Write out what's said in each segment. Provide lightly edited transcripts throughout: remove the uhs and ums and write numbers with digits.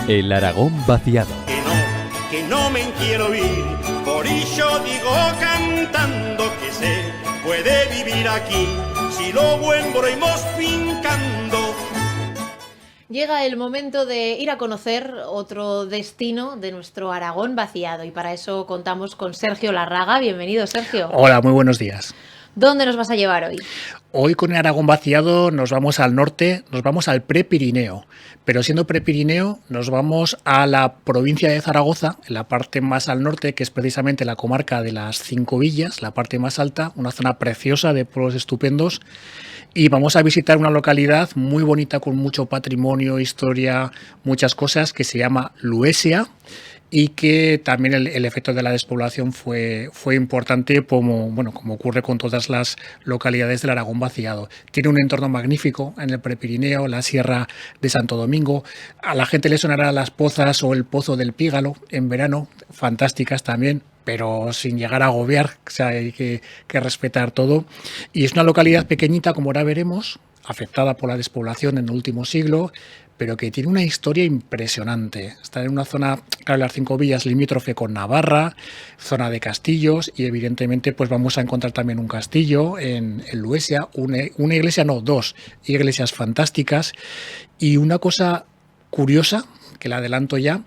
El Aragón vaciado. Que no me quiero ir, por ello digo cantando que se puede vivir aquí, si lo buen broimos fincando. Llega el momento de ir a conocer otro destino de nuestro Aragón vaciado y para eso contamos con Sergio Larraga. Bienvenido, Sergio. Hola, muy buenos días. ¿Dónde nos vas a llevar hoy? Hoy con el Aragón vaciado nos vamos al norte, nos vamos al Prepirineo, pero siendo Prepirineo nos vamos a la provincia de Zaragoza, en la parte más al norte, que es precisamente la comarca de las Cinco Villas, la parte más alta, una zona preciosa de pueblos estupendos, y vamos a visitar una localidad muy bonita con mucho patrimonio, historia, muchas cosas, que se llama Luesia, y que también el efecto de la despoblación fue importante, como ocurre con todas las localidades del Aragón vaciado. Tiene un entorno magnífico en el Prepirineo, la Sierra de Santo Domingo. A la gente le sonará Las Pozas o el Pozo del Pígalo en verano, fantásticas también, pero sin llegar a agobiar, o sea, hay que respetar todo. Y es una localidad pequeñita, como ahora veremos, afectada por la despoblación en el último siglo, pero que tiene una historia impresionante. Está en una zona, claro, las Cinco Villas, limítrofe con Navarra, zona de castillos, y evidentemente pues vamos a encontrar también un castillo en Luesia, una iglesia, no, dos iglesias fantásticas, y una cosa curiosa, que la adelanto ya,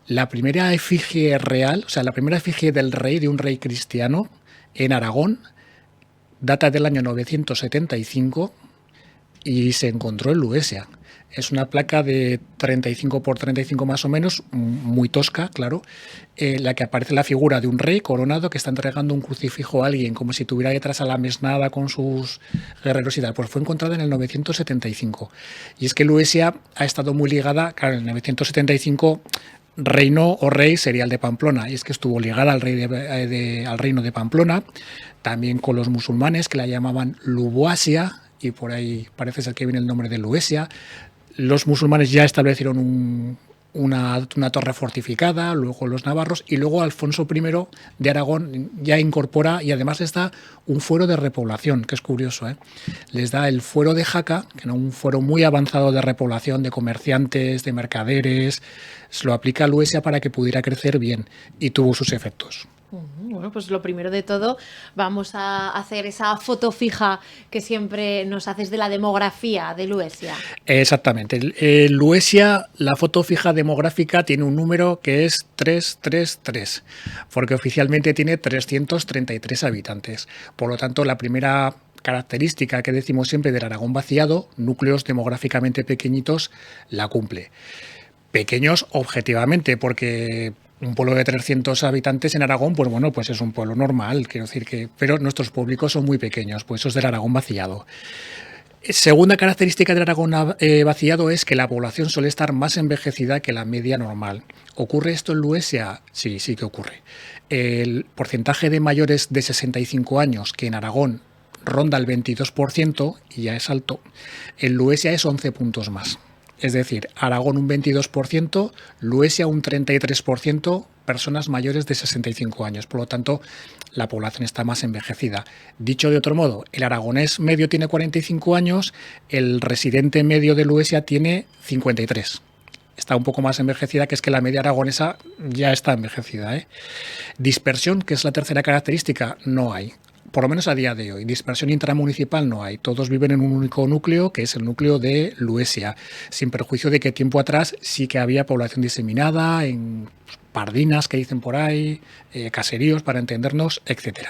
la primera efigie real, o sea, la primera efigie del rey, de un rey cristiano, en Aragón, data del año 975 y se encontró en Luesia. Es una placa de 35 por 35 más o menos, muy tosca, claro, la que aparece la figura de un rey coronado que está entregando un crucifijo a alguien, como si tuviera detrás a la mesnada con sus guerreros y tal. Pues fue encontrada en el 975. Y es que Luesia ha estado muy ligada, claro, en el 975 reino o rey sería el de Pamplona, y es que estuvo ligada al reino de Pamplona, también con los musulmanes, que la llamaban Luboasia, y por ahí parece ser que viene el nombre de Luesia. Los musulmanes ya establecieron una torre fortificada, luego los navarros, y luego Alfonso I de Aragón ya incorpora, y además les da un fuero de repoblación, que es curioso, ¿eh? Les da el fuero de Jaca, que era un fuero muy avanzado de repoblación de comerciantes, de mercaderes, se lo aplica a Luesia para que pudiera crecer bien, y tuvo sus efectos. Bueno, pues lo primero de todo, vamos a hacer esa foto fija que siempre nos haces de la demografía de Luesia. Exactamente. Luesia, la foto fija demográfica tiene un número que es 333, porque oficialmente tiene 333 habitantes. Por lo tanto, la primera característica que decimos siempre del Aragón vaciado, núcleos demográficamente pequeñitos, la cumple. Pequeños objetivamente, porque un pueblo de 300 habitantes en Aragón, pues bueno, pues es un pueblo normal, quiero decir que, pero nuestros públicos son muy pequeños, pues eso es del Aragón vaciado. Segunda característica del Aragón vaciado es que la población suele estar más envejecida que la media normal. ¿Ocurre esto en Luesia? Sí, sí que ocurre. El porcentaje de mayores de 65 años, que en Aragón ronda el 22%, y ya es alto, en Luesia es 11 puntos más. Es decir, Aragón un 22%, Luesia un 33%, personas mayores de 65 años. Por lo tanto, la población está más envejecida. Dicho de otro modo, el aragonés medio tiene 45 años, el residente medio de Luesia tiene 53. Está un poco más envejecida, que es que la media aragonesa ya está envejecida, ¿eh? Dispersión, que es la tercera característica, no hay. Por lo menos a día de hoy. Dispersión intramunicipal no hay. Todos viven en un único núcleo, que es el núcleo de Luesia, sin perjuicio de que tiempo atrás sí que había población diseminada en pardinas, que dicen por ahí, caseríos, para entendernos, etc.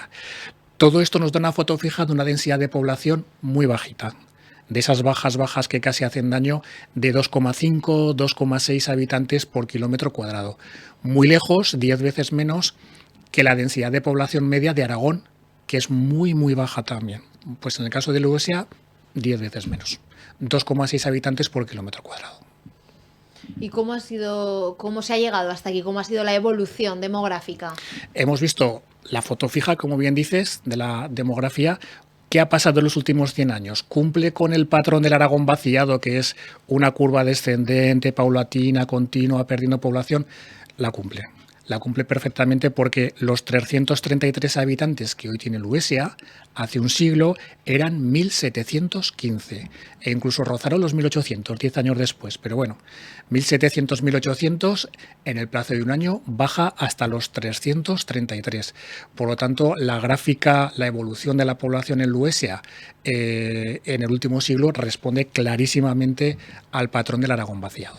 Todo esto nos da una foto fija de una densidad de población muy bajita. De esas bajas que casi hacen daño, de 2,5, 2,6 habitantes por kilómetro cuadrado. Muy lejos, 10 veces menos que la densidad de población media de Aragón, que es muy, muy baja también. Pues en el caso de Luesia, 10 veces menos. 2,6 habitantes por kilómetro cuadrado. ¿Y cómo se ha llegado hasta aquí? ¿Cómo ha sido la evolución demográfica? Hemos visto la foto fija, como bien dices, de la demografía. ¿Qué ha pasado en los últimos 100 años? ¿Cumple con el patrón del Aragón vaciado, que es una curva descendente, paulatina, continua, perdiendo población? La cumple. La cumple perfectamente porque los 333 habitantes que hoy tiene Luesia, hace un siglo eran 1715 e incluso rozaron los 1800, 10 años después. Pero bueno, 1700, 1800 en el plazo de un año baja hasta los 333. Por lo tanto, la gráfica, la evolución de la población en Luesia en el último siglo responde clarísimamente al patrón del Aragón vaciado.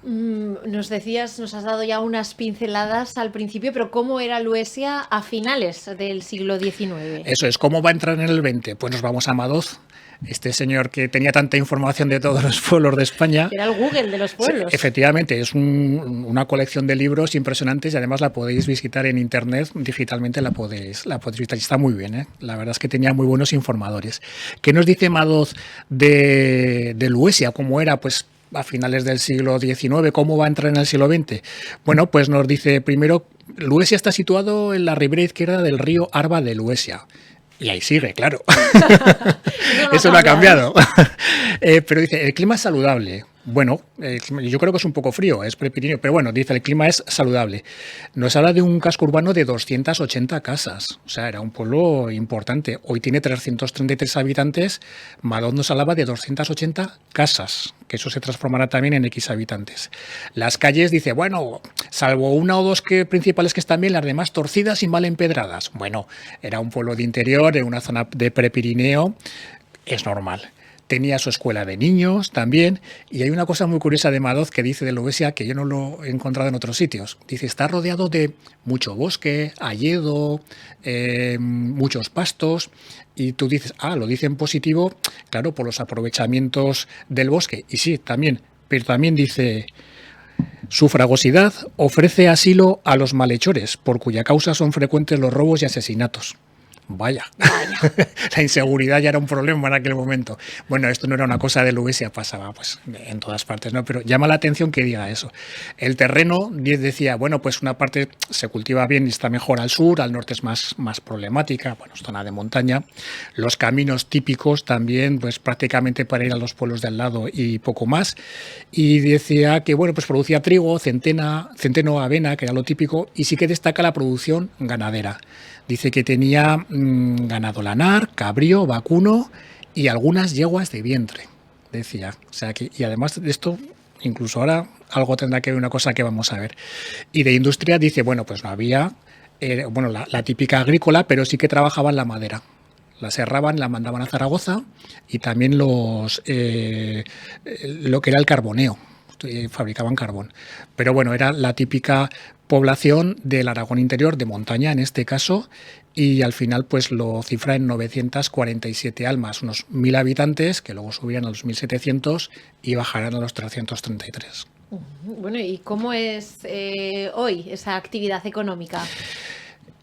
Nos decías, nos has dado ya unas pinceladas al principio, pero ¿cómo era Luesia a finales del siglo XIX? Eso es, ¿cómo va a entrar en el 20? Pues nos vamos a Madoz, este señor que tenía tanta información de todos los pueblos de España. Era el Google de los pueblos. Efectivamente, es una colección de libros impresionantes y además la podéis visitar en internet, digitalmente la podéis visitar y está muy bien, ¿eh? La verdad es que tenía muy buenos informadores. ¿Qué nos dice Madoz de Luesia? ¿Cómo era? Pues a finales del siglo XIX, ¿cómo va a entrar en el siglo XX? Bueno, pues nos dice primero, Luesia está situado en la ribera izquierda del río Arba de Luesia. Y ahí sigue, claro. Eso no ha cambiado. Pero dice, el clima es saludable. Bueno, yo creo que es un poco frío, es prepirineo, pero bueno, dice, el clima es saludable. Nos habla de un casco urbano de 280 casas, o sea, era un pueblo importante. Hoy tiene 333 habitantes, Madoz nos hablaba de 280 casas, que eso se transformará también en X habitantes. Las calles, dice, bueno, salvo una o dos principales que están bien, las demás torcidas y mal empedradas. Bueno, era un pueblo de interior, en una zona de prepirineo, es normal. Tenía su escuela de niños también, y hay una cosa muy curiosa de Madoz que dice de Luesia que yo no lo he encontrado en otros sitios. Dice, está rodeado de mucho bosque, hayedo, muchos pastos, y tú dices, lo dice en positivo, claro, por los aprovechamientos del bosque, y sí, también, pero también dice, su fragosidad ofrece asilo a los malhechores, por cuya causa son frecuentes los robos y asesinatos. Vaya. La inseguridad ya era un problema en aquel momento. Bueno, esto no era una cosa de Luesia, pasaba pues en todas partes, ¿no? Pero llama la atención que diga eso. El terreno, decía, bueno, pues una parte se cultiva bien y está mejor al sur, al norte es más problemática, bueno, es zona de montaña. Los caminos típicos también, pues prácticamente para ir a los pueblos de al lado y poco más. Y decía que, bueno, pues producía trigo, centeno, avena, que era lo típico, y sí que destaca la producción ganadera. Dice que tenía ganado lanar, cabrío, vacuno y algunas yeguas de vientre, decía. O sea que, y además de esto, incluso ahora algo tendrá que ver una cosa que vamos a ver. Y de industria dice, bueno, pues no había, la típica agrícola, pero sí que trabajaban la madera. La serraban, la mandaban a Zaragoza y también lo que era el carboneo. Fabricaban carbón. Pero bueno, era la típica población del Aragón interior, de montaña en este caso, y al final pues lo cifra en 947 almas, unos 1000 habitantes que luego subían a los 1700 y bajarán a los 333. Bueno, ¿y cómo es hoy esa actividad económica?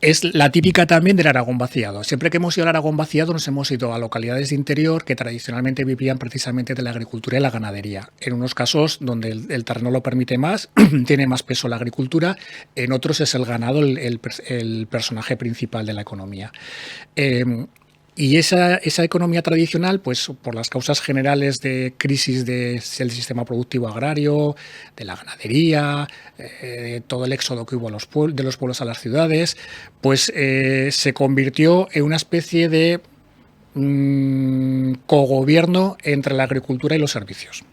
Es la típica también del Aragón vaciado. Siempre que hemos ido al Aragón vaciado nos hemos ido a localidades de interior que tradicionalmente vivían precisamente de la agricultura y la ganadería. En unos casos donde el terreno lo permite más, tiene más peso la agricultura, en otros es el ganado el personaje principal de la economía. Y esa economía tradicional, pues por las causas generales de crisis del sistema productivo agrario, de la ganadería, todo el éxodo que hubo de los pueblos a las ciudades, pues se convirtió en una especie de cogobierno entre la agricultura y los servicios.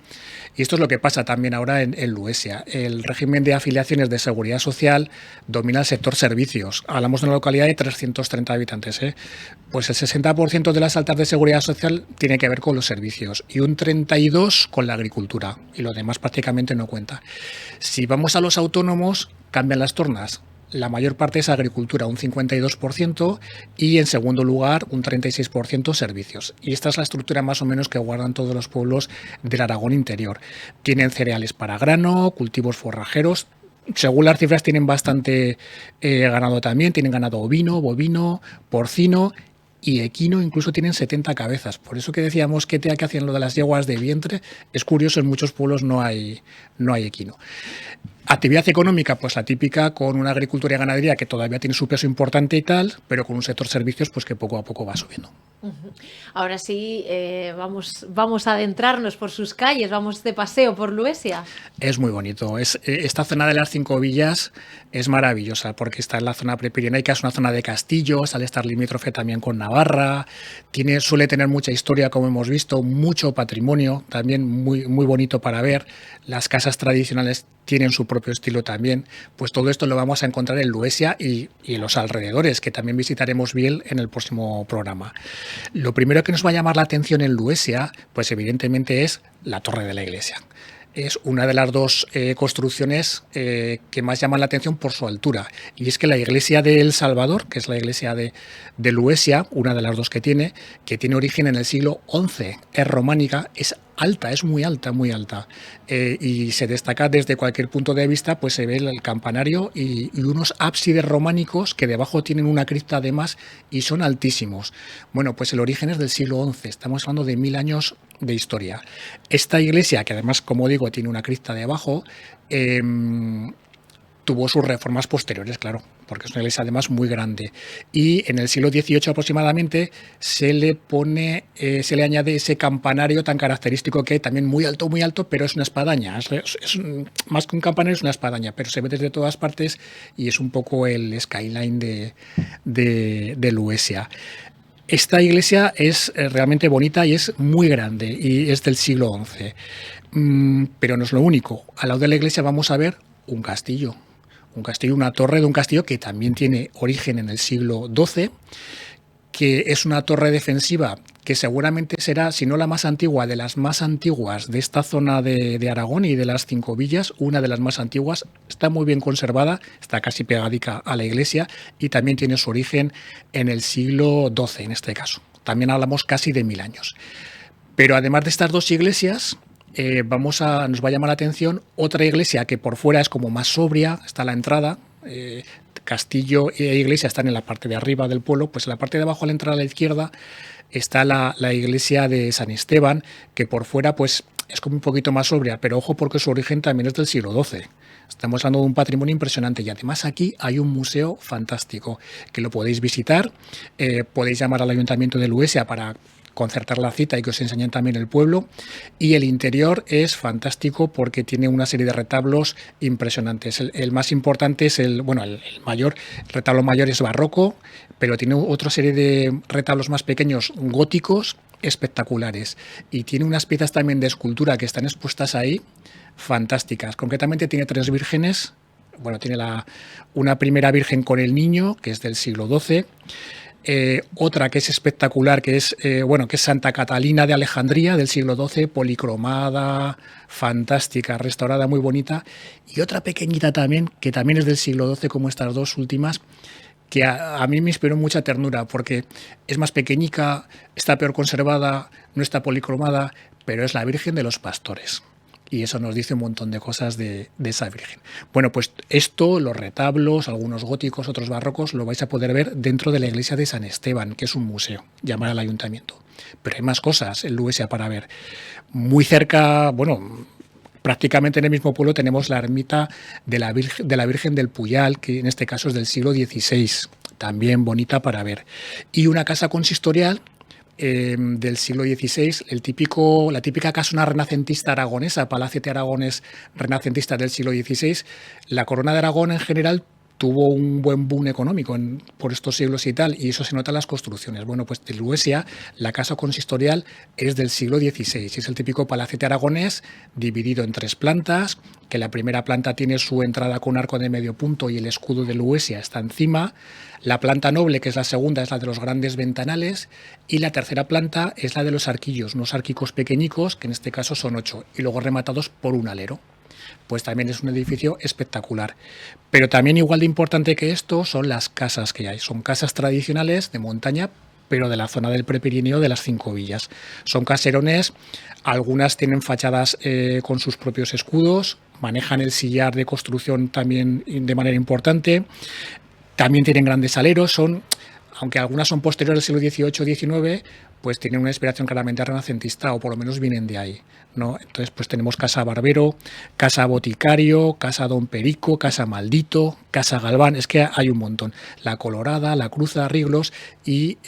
Y esto es lo que pasa también ahora en Luesia. El régimen de afiliaciones de seguridad social domina el sector servicios. Hablamos de una localidad de 330 habitantes. Pues el 60% de las altas de seguridad social tiene que ver con los servicios y un 32% con la agricultura. Y lo demás prácticamente no cuenta. Si vamos a los autónomos, cambian las tornas. La mayor parte es agricultura, un 52%, y en segundo lugar un 36% servicios. Y esta es la estructura más o menos que guardan todos los pueblos del Aragón interior. Tienen cereales para grano, cultivos forrajeros. Según las cifras tienen bastante ganado también, tienen ganado ovino, bovino, porcino y equino, incluso tienen 70 cabezas. Por eso que decíamos que hacían lo de las yeguas de vientre, es curioso, en muchos pueblos no hay equino. Actividad económica, pues la típica, con una agricultura y ganadería que todavía tiene su peso importante y tal, pero con un sector servicios pues que poco a poco va subiendo. Ahora sí, vamos a adentrarnos por sus calles, vamos de paseo por Luesia. Es muy bonito. Esta zona de las 5 villas es maravillosa porque está en la zona prepirenaica, es una zona de castillos, al estar limítrofe también con Navarra, suele tener mucha historia, como hemos visto, mucho patrimonio, también muy, muy bonito para ver. Las casas tradicionales tienen su propio estilo también. Pues todo esto lo vamos a encontrar en Luesia y en los alrededores, que también visitaremos Biel en el próximo programa. Lo primero que nos va a llamar la atención en Luesia, pues evidentemente es la torre de la iglesia. Es una de las dos construcciones que más llaman la atención por su altura. Y es que la iglesia de El Salvador, que es la iglesia de Luesia, una de las dos que tiene origen en el siglo XI, es románica, es alta, es muy alta, muy alta. Y se destaca desde cualquier punto de vista, pues se ve el campanario y unos ábsides románicos que debajo tienen una cripta además y son altísimos. Bueno, pues el origen es del siglo XI, estamos hablando de 1000 años de historia. Esta iglesia, que además, como digo, tiene una cripta debajo, tuvo sus reformas posteriores, claro, porque es una iglesia además muy grande. Y en el siglo XVIII aproximadamente se le añade ese campanario tan característico que hay, también muy alto, pero es una espadaña. Es más que un campanario, es una espadaña, pero se ve desde todas partes y es un poco el skyline de Luesia. Esta iglesia es realmente bonita y es muy grande y es del siglo XI. Pero no es lo único. Al lado de la iglesia vamos a ver un castillo, una torre de un castillo que también tiene origen en el siglo XII, que es una torre defensiva que seguramente será, si no la más antigua, de las más antiguas de esta zona de Aragón y de las 5 villas, una de las más antiguas. Está muy bien conservada, está casi pegadica a la iglesia y también tiene su origen en el siglo XII en este caso. También hablamos casi de 1000 años. Pero además de estas dos iglesias, nos va a llamar la atención otra iglesia que por fuera es como más sobria, está a la entrada. Castillo e iglesia están en la parte de arriba del pueblo, pues en la parte de abajo, al entrar a la izquierda, está la iglesia de San Esteban, que por fuera pues es como un poquito más sobria, pero ojo porque su origen también es del siglo XII. Estamos hablando de un patrimonio impresionante y además aquí hay un museo fantástico que lo podéis visitar, podéis llamar al Ayuntamiento de Luesia para concertar la cita y que os enseñen también el pueblo, y el interior es fantástico porque tiene una serie de retablos impresionantes. El más importante es el retablo mayor es barroco, pero tiene otra serie de retablos más pequeños góticos espectaculares y tiene unas piezas también de escultura que están expuestas ahí fantásticas. Concretamente tiene 3 vírgenes. Bueno, tiene una primera virgen con el niño, que es del siglo XII. Otra que es espectacular, que es Santa Catalina de Alejandría del siglo XII, policromada, fantástica, restaurada, muy bonita. Y otra pequeñita también, que también es del siglo XII, como estas dos últimas, que a mí me inspiró mucha ternura, porque es más pequeñica, está peor conservada, no está policromada, pero es la Virgen de los Pastores. Y eso nos dice un montón de cosas de esa Virgen. Bueno, pues esto, los retablos, algunos góticos, otros barrocos, lo vais a poder ver dentro de la iglesia de San Esteban, que es un museo, llamar al ayuntamiento. Pero hay más cosas en Luesia para ver. Muy cerca, prácticamente en el mismo pueblo tenemos la ermita de la Virgen del Puyal, que en este caso es del siglo XVI, también bonita para ver. Y una casa consistorial del siglo XVI, la típica casona renacentista aragonesa, Palacete Aragones renacentista del siglo XVI. La corona de Aragón en general tuvo un buen boom económico por estos siglos y tal, y eso se nota en las construcciones. Bueno, pues de Luesia, la casa consistorial es del siglo XVI, es el típico palacete aragonés dividido en 3 plantas, que la primera planta tiene su entrada con arco de medio punto y el escudo de Luesia está encima. La planta noble, que es la segunda, es la de los grandes ventanales, y la tercera planta es la de los arquillos, unos arquicos pequeñicos, que en este caso son 8, y luego rematados por un alero. Pues también es un edificio espectacular. Pero también igual de importante que esto son las casas que hay. Son casas tradicionales de montaña, pero de la zona del Prepirineo de las 5 villas. Son caserones, algunas tienen fachadas con sus propios escudos, manejan el sillar de construcción también de manera importante, también tienen grandes aleros, aunque algunas son posteriores al siglo XVIII-XIX, pues tienen una inspiración claramente renacentista, o por lo menos vienen de ahí, ¿no? Entonces, pues tenemos Casa Barbero, Casa Boticario, Casa Don Perico, Casa Maldito, Casa Galván, es que hay un montón. La Colorada, la Cruz de Arriglos y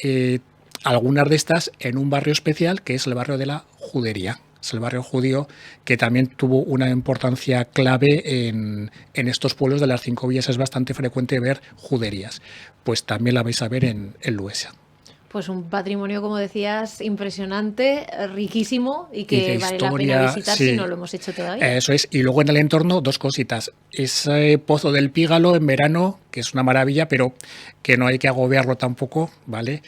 algunas de estas en un barrio especial que es el barrio de la Judería. Es el barrio judío que también tuvo una importancia clave en estos pueblos de las 5 villas. Es bastante frecuente ver juderías. Pues también la vais a ver en Luesa. Pues un patrimonio, como decías, impresionante, riquísimo y que vale la historia, pena visitar sí. si no lo hemos hecho todavía. Eso es. Y luego en el entorno, 2 cositas. Ese Pozo del Pígalo en verano, que es una maravilla, pero que no hay que agobiarlo tampoco, ¿vale?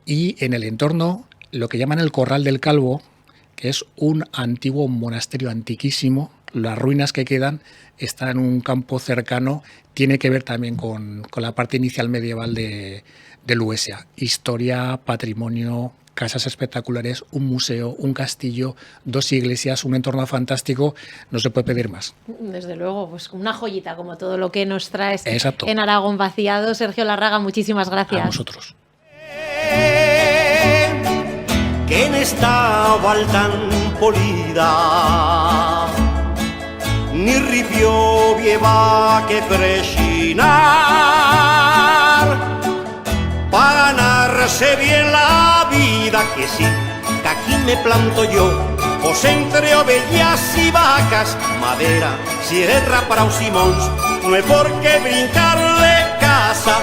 Y en el entorno, lo que llaman el Corral del Calvo, que es un antiguo monasterio antiquísimo. Las ruinas que quedan están en un campo cercano. Tiene que ver también con la parte inicial medieval de Luesia. Historia, patrimonio, casas espectaculares, un museo, un castillo, 2 iglesias, un entorno fantástico. No se puede pedir más. Desde luego, pues una joyita como todo lo que nos traes Exacto. en Aragón Vaciado. Sergio Larraga, muchísimas gracias. A vosotros. Que en esta val tan polida ni ripio vieva que presinar para ganarse bien la vida, que sí, que aquí me planto yo, pues entre ovejas y vacas, madera, sierra para os simons, no hay por qué brincarle casa.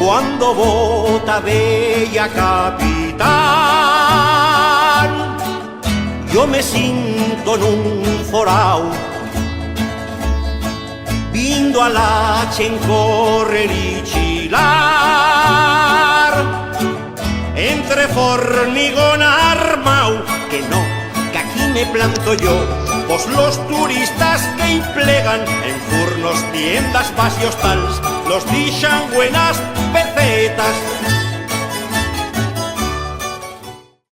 Cuando vota bella capitán, yo me siento en un forao, vindo a la chen correr y chilar, entre formigón armao, que no, que aquí me planto yo, pues los turistas que implegan en furnos, tiendas, pasios tals, los dixan buenas pesetas.